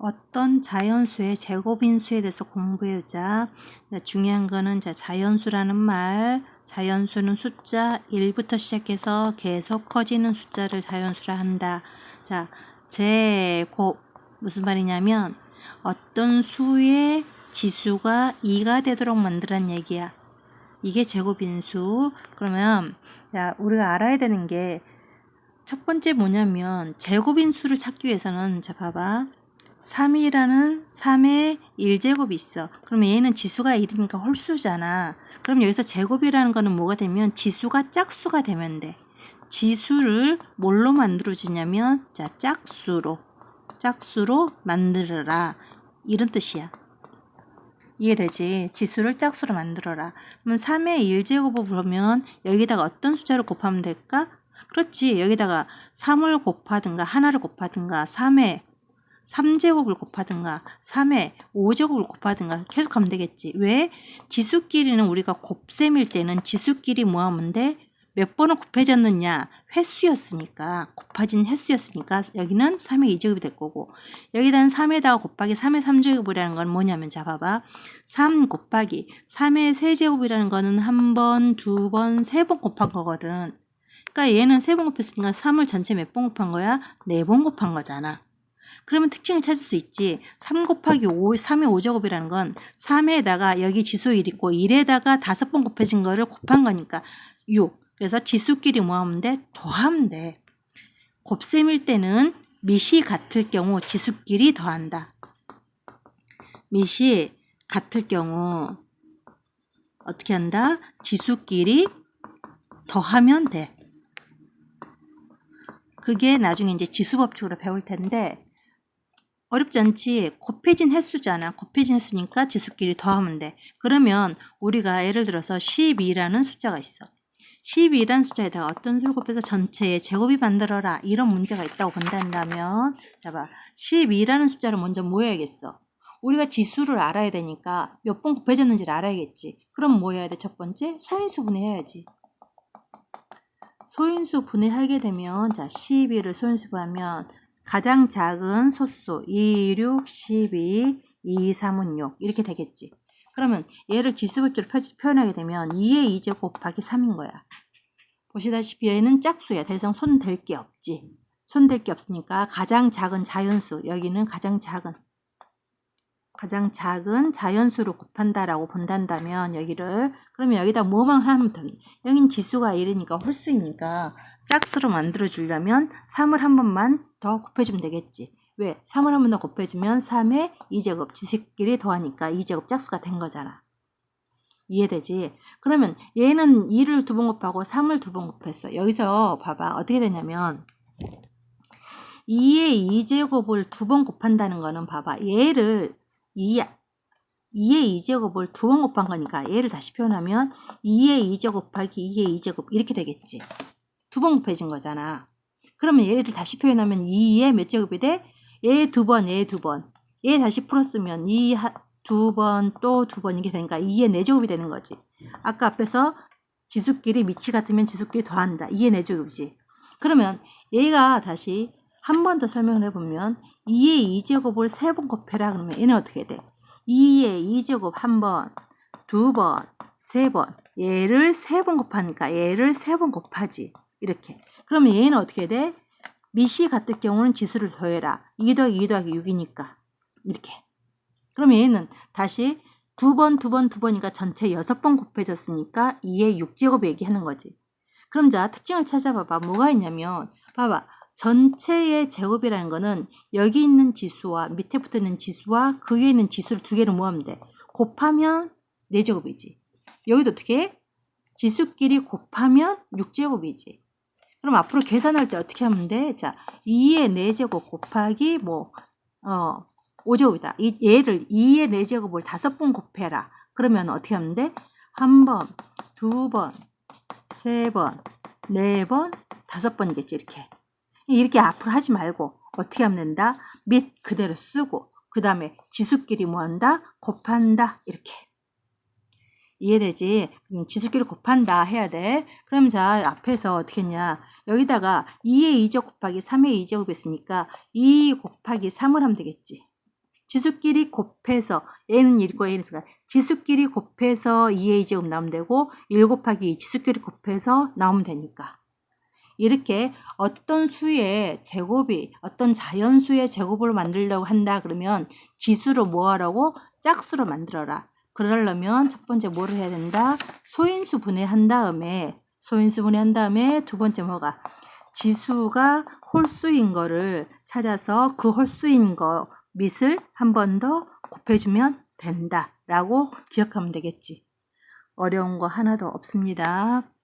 어떤 자연수의 제곱인수에 대해서 공부해보자. 중요한 거는 자연수라는 말, 자연수는 숫자 1부터 시작해서 계속 커지는 숫자를 자연수라 한다. 자, 제곱 무슨 말이냐면 어떤 수의 지수가 2가 되도록 만들란 얘기야. 이게 제곱인수. 그러면 우리가 알아야 되는 게 첫 번째 뭐냐면 제곱인수를 찾기 위해서는 자 봐봐. 3이라는 3의 1제곱이 있어. 그러면 얘는 지수가 1이니까 홀수잖아. 그럼 여기서 제곱이라는 거는 뭐가 되면 지수가 짝수가 되면 돼. 지수를 뭘로 만들어주냐면 자 짝수로 만들어라. 이런 뜻이야. 이해되지? 지수를 짝수로 만들어라. 그러면 3의 1제곱을 보면 여기다가 어떤 숫자를 곱하면 될까? 그렇지. 여기다가 3을 곱하든가 하나를 곱하든가 3의 3제곱을 곱하든가 3의 5제곱을 곱하든가 계속 하면 되겠지. 왜? 지수끼리는 우리가 곱셈일 때는 지수끼리 뭐 하면 돼? 몇 번을 곱해졌느냐? 횟수였으니까 곱해진 횟수였으니까 여기는 3의 2제곱이 될 거고 여기다는 3에다가 곱하기 3의 3제곱이라는 건 뭐냐면 자 봐봐. 3 곱하기 3의 3제곱이라는 거는 한 번, 두 번, 세 번 곱한 거거든. 그러니까 얘는 3번 곱했으니까 3을 전체 몇 번 곱한 거야? 4번 곱한 거잖아. 그러면 특징을 찾을 수 있지. 3 곱하기 5, 3의 5제곱이라는 건 3에다가 여기 지수 1 있고 1에다가 5번 곱해진 거를 곱한 거니까 6. 그래서 지수끼리 뭐 하면 돼? 더하면 돼. 곱셈일 때는 밑이 같을 경우 지수끼리 더한다. 밑이 같을 경우 어떻게 한다? 지수끼리 더하면 돼. 그게 나중에 이제 지수법칙으로 배울 텐데 어렵지 않지? 곱해진 횟수잖아. 곱해진 횟수니까 지수끼리 더하면 돼. 그러면 우리가 예를 들어서 12라는 숫자가 있어. 12라는 숫자에다가 어떤 수를 곱해서 전체의 제곱이 만들어라. 이런 문제가 있다고 본다면 자 봐. 12라는 숫자를 먼저 뭐 해야겠어? 우리가 지수를 알아야 되니까 몇 번 곱해졌는지를 알아야겠지. 그럼 뭐 해야 돼? 첫 번째 소인수 분해해야지. 소인수 분해하게 되면 자 12를 소인수 분해하면 가장 작은 소수 2, 6, 12, 2, 3은 6 이렇게 되겠지. 그러면 얘를 지수법칙으로 표현하게 되면 2의 2제곱 곱하기 3인 거야. 보시다시피 얘는 짝수야. 더 이상 손댈 게 없지. 손댈 게 없으니까 가장 작은 자연수 여기는 가장 작은 자연수로 곱한다라고 본다면 여기를 그러면 여기다 뭐만 하면 돼. 여긴 지수가 1이니까 홀수이니까 짝수로 만들어 주려면 3을 한 번만 더 곱해주면 되겠지. 왜? 3을 한 번 더 곱해주면 3의 2제곱 지수끼리 더하니까 2제곱 짝수가 된 거잖아. 이해되지? 그러면 얘는 2를 2번 곱하고 3을 2번 곱했어. 여기서 봐봐. 어떻게 되냐면 2의 2제곱을 2번 곱한다는 거는 봐봐. 얘를 2의 2제곱을 2번 곱한 거니까 얘를 다시 표현하면 2의 2제곱 곱하기 2의 2제곱 이렇게 되겠지. 2번 곱해진 거잖아. 그러면 얘를 다시 표현하면 2의 몇 제곱이 돼? 얘 2번, 얘 2번. 얘 다시 풀었으면 2 2번 또 2번 이게 되니까 2의 4제곱이 되는 거지. 아까 앞에서 지수끼리 밑이 같으면 지수끼리 더한다. 2의 4제곱이지. 그러면 얘가 다시 한 번 더 설명을 해보면 2의 2제곱을 3번 곱해라 그러면 얘는 어떻게 돼? 2의 2제곱 한 번, 2번, 3번. 얘를 3번 곱하니까 얘를 3번 곱하지. 이렇게. 그러면 얘는 어떻게 돼? 밑이 같을 경우는 지수를 더해라. 2 더하기 2 더하기 6이니까. 이렇게. 그러면 얘는 다시 2번이니까 전체 6번 곱해졌으니까 2의 6제곱 얘기하는 거지. 그럼 자 특징을 찾아봐봐. 뭐가 있냐면 봐봐. 전체의 제곱이라는 거는 여기 있는 지수와 밑에 붙어 있는 지수와 그 위에 있는 지수를 두 개를 모으면 돼. 곱하면 4제곱이지. 여기도 어떻게 해? 지수끼리 곱하면 6제곱이지. 그럼 앞으로 계산할 때 어떻게 하면 돼? 자, 2의 4제곱 곱하기 5제곱이다. 얘를 2의 4제곱을 5번 곱해라. 그러면 어떻게 하면 돼? 1번, 2번, 3번, 4번, 5번이겠지. 이렇게 앞으로 하지 말고 어떻게 하면 된다? 밑 그대로 쓰고 그 다음에 지수끼리 뭐 한다? 곱한다. 이렇게. 이해되지? 지수끼리 곱한다 해야 돼. 그럼 자 앞에서 어떻게 했냐? 여기다가 2의 2제곱 곱하기 3의 2제곱 했으니까 2 곱하기 3을 하면 되겠지. 지수끼리 곱해서 A는 1이고 A는 4가 지수끼리 곱해서 2A 제곱 나오면 되고 1 곱하기 2 지수끼리 곱해서 나오면 되니까. 이렇게 어떤 수의 제곱이 어떤 자연수의 제곱을 만들려고 한다 그러면 지수로 뭐 하라고? 짝수로 만들어라. 그러려면 첫 번째 뭐를 해야 된다? 소인수 분해한 다음에 두 번째 뭐가? 지수가 홀수인 거를 찾아서 그 홀수인 거 밑을 한 번 더 곱해주면 된다 라고 기억하면 되겠지. 어려운 거 하나도 없습니다.